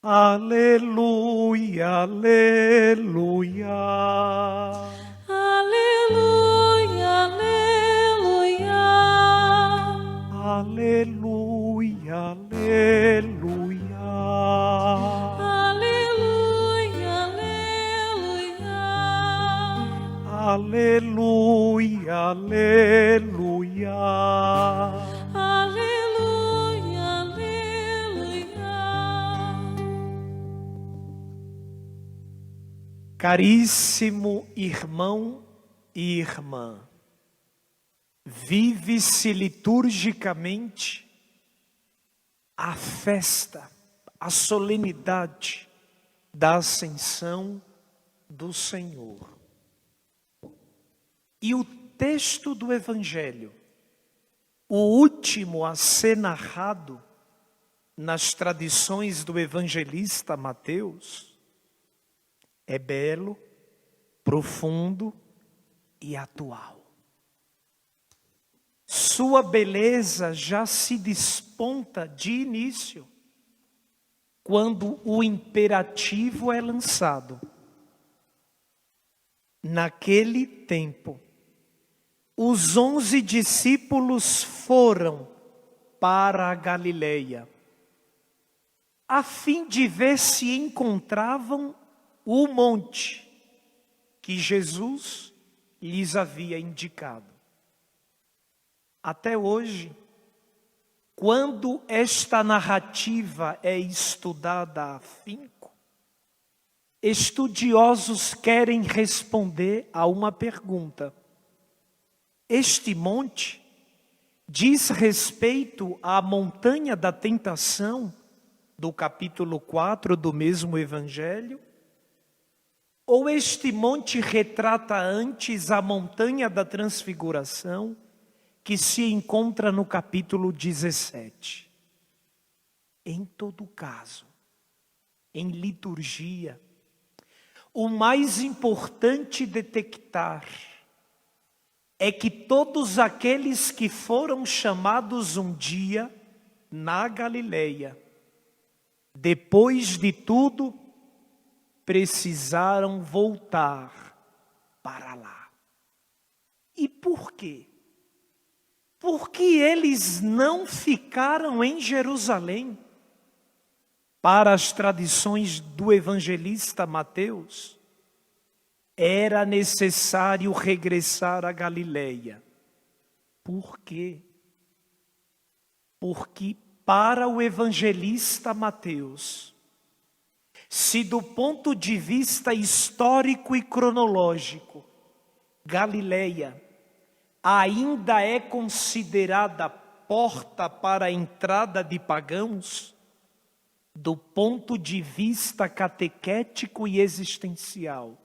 Aleluia, aleluia. Aleluia, aleluia. Aleluia, aleluia. Aleluia, aleluia. Aleluia, aleluia. Aleluia, aleluia. Caríssimo irmão e irmã, vive-se liturgicamente a festa, a solenidade da Ascensão do Senhor. E o texto do Evangelho, o último a ser narrado nas tradições do evangelista Mateus, é belo, profundo e atual. Sua beleza já se desponta de início, quando o imperativo é lançado. Naquele tempo, os 11 discípulos foram para a Galileia, a fim de ver se encontravam o monte que Jesus lhes havia indicado. Até hoje, quando esta narrativa é estudada a afinco, estudiosos querem responder a uma pergunta. Este monte diz respeito à montanha da tentação, do capítulo 4 do mesmo Evangelho? Ou este monte retrata antes a montanha da transfiguração, que se encontra no capítulo 17? Em todo caso, em liturgia, o mais importante detectar é que todos aqueles que foram chamados um dia na Galileia, depois de tudo, precisaram voltar para lá. E por quê? Porque eles não ficaram em Jerusalém. Para as tradições do evangelista Mateus, era necessário regressar à Galileia. Por quê? Porque para o evangelista Mateus, se do ponto de vista histórico e cronológico, Galileia ainda é considerada porta para a entrada de pagãos, do ponto de vista catequético e existencial,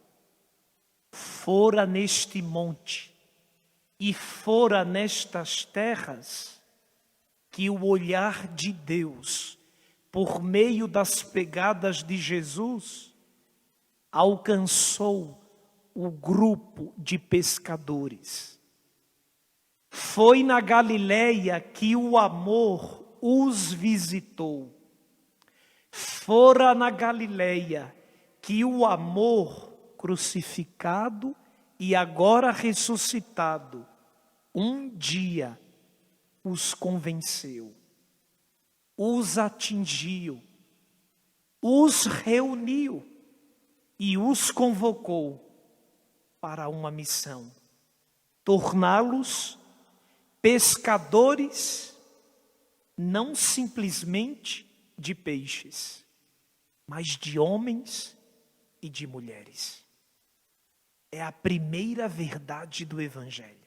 fora neste monte e fora nestas terras que o olhar de Deus, por meio das pegadas de Jesus, alcançou o grupo de pescadores. Foi na Galileia que o amor os visitou. Fora na Galileia que o amor crucificado e agora ressuscitado, um dia os convenceu, os atingiu, os reuniu e os convocou para uma missão: torná-los pescadores, não simplesmente de peixes, mas de homens e de mulheres. É a primeira verdade do Evangelho.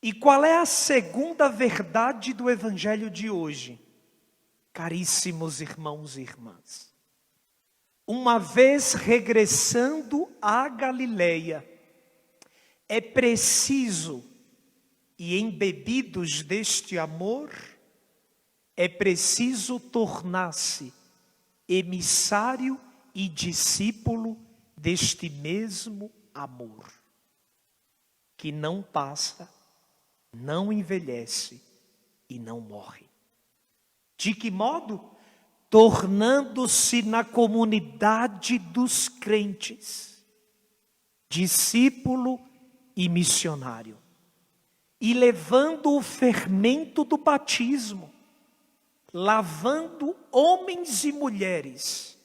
E qual é a segunda verdade do Evangelho de hoje? Caríssimos irmãos e irmãs, uma vez regressando à Galileia, é preciso, e embebidos deste amor, é preciso tornar-se emissário e discípulo deste mesmo amor, que não passa, não envelhece e não morre. De que modo? tornando-se na comunidade dos crentes, discípulo e missionário, e levando o fermento do batismo, lavando homens e mulheres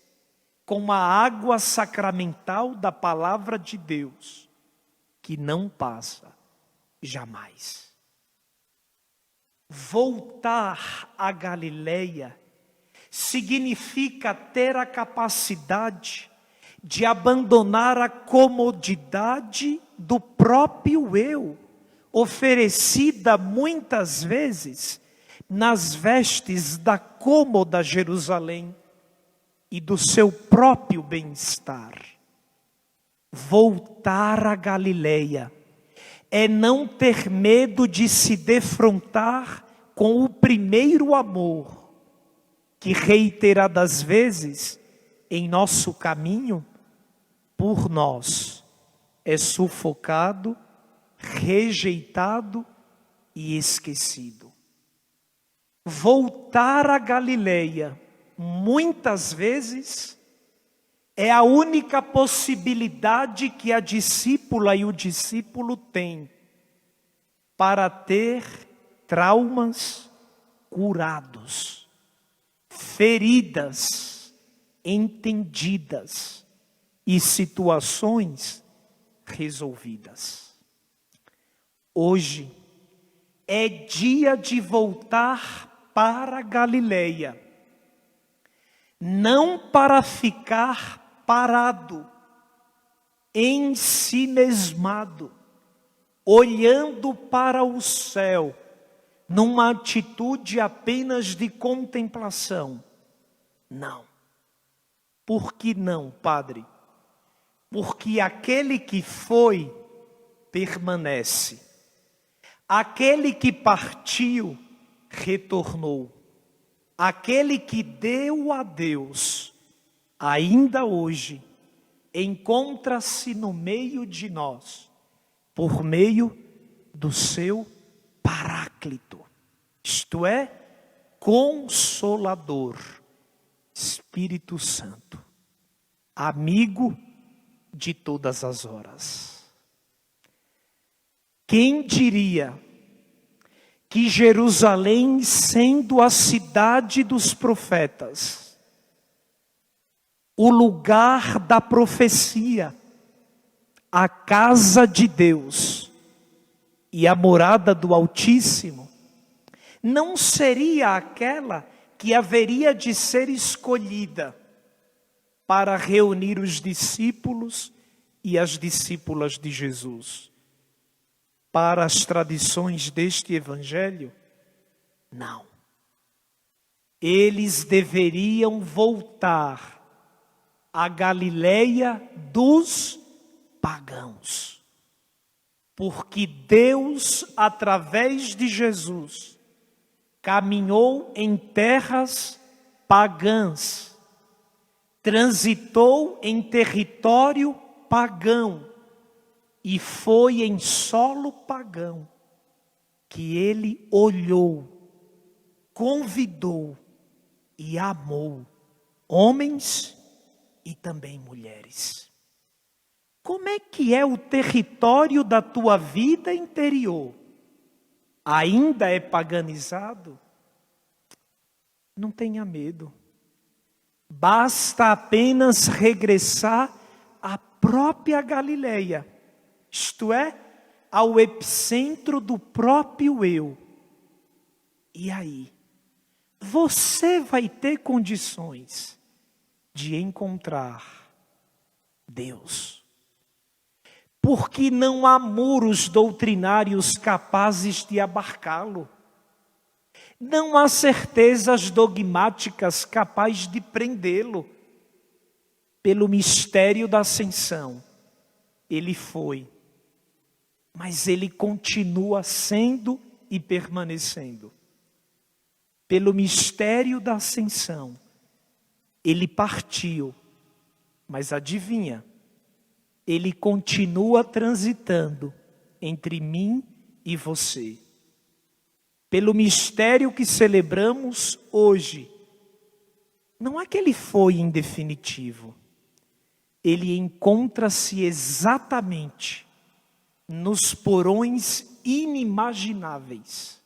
com a água sacramental da palavra de Deus, que não passa jamais. Voltar à Galileia significa ter a capacidade de abandonar a comodidade do próprio eu, oferecida muitas vezes nas vestes da cômoda Jerusalém e do seu próprio bem-estar. Voltar à Galileia é não ter medo de se defrontar com o primeiro amor, que reiteradas vezes em nosso caminho, por nós, é sufocado, rejeitado e esquecido. Voltar à Galileia, muitas vezes, é a única possibilidade que a discípula e o discípulo têm para ter traumas curados, feridas entendidas e situações resolvidas. Hoje é dia de voltar para a Galileia, não para ficar parado, ensimesmado, olhando para o céu, numa atitude apenas de contemplação. Não. Por que não, Padre? Porque aquele que foi, permanece. Aquele que partiu, retornou. Aquele que deu a Deus, ainda hoje, encontra-se no meio de nós, por meio do seu Paráclito, isto é, Consolador, Espírito Santo, amigo de todas as horas. Quem diria que Jerusalém, sendo a cidade dos profetas, o lugar da profecia, a casa de Deus e a morada do Altíssimo, não seria aquela que haveria de ser escolhida para reunir os discípulos e as discípulas de Jesus? Para as tradições deste Evangelho? Não. Eles deveriam voltar à Galileia dos pagãos. Porque Deus, através de Jesus, caminhou em terras pagãs, transitou em território pagão, e foi em solo pagão que ele olhou, convidou e amou homens e também mulheres. Como é que é o território da tua vida interior? Ainda é paganizado? Não tenha medo. Basta apenas regressar à própria Galileia, isto é, ao epicentro do próprio eu. E aí, você vai ter condições de encontrar Deus. Porque não há muros doutrinários capazes de abarcá-lo. Não há certezas dogmáticas capazes de prendê-lo. Pelo mistério da ascensão, ele foi. Mas ele continua sendo e permanecendo. Pelo mistério da ascensão, ele partiu. Mas adivinha, ele continua transitando entre mim e você. Pelo mistério que celebramos hoje, não é que ele foi em definitivo. Ele encontra-se exatamente nos porões inimagináveis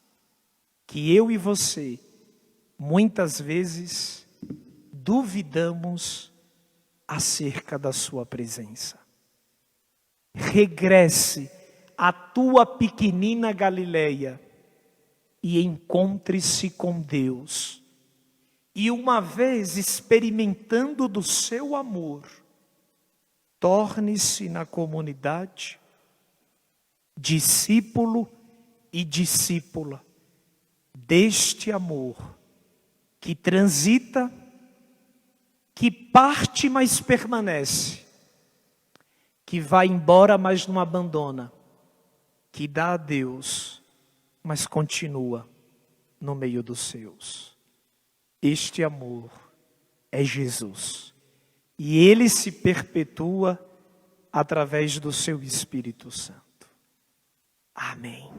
que eu e você, muitas vezes, duvidamos acerca da sua presença. Regresse à tua pequenina Galileia e encontre-se com Deus. E uma vez experimentando do seu amor, torne-se na comunidade discípulo e discípula deste amor que transita, que parte, mas permanece, que vai embora, mas não abandona, que dá a Deus, mas continua no meio dos seus. Este amor é Jesus. E ele se perpetua através do seu Espírito Santo. Amém.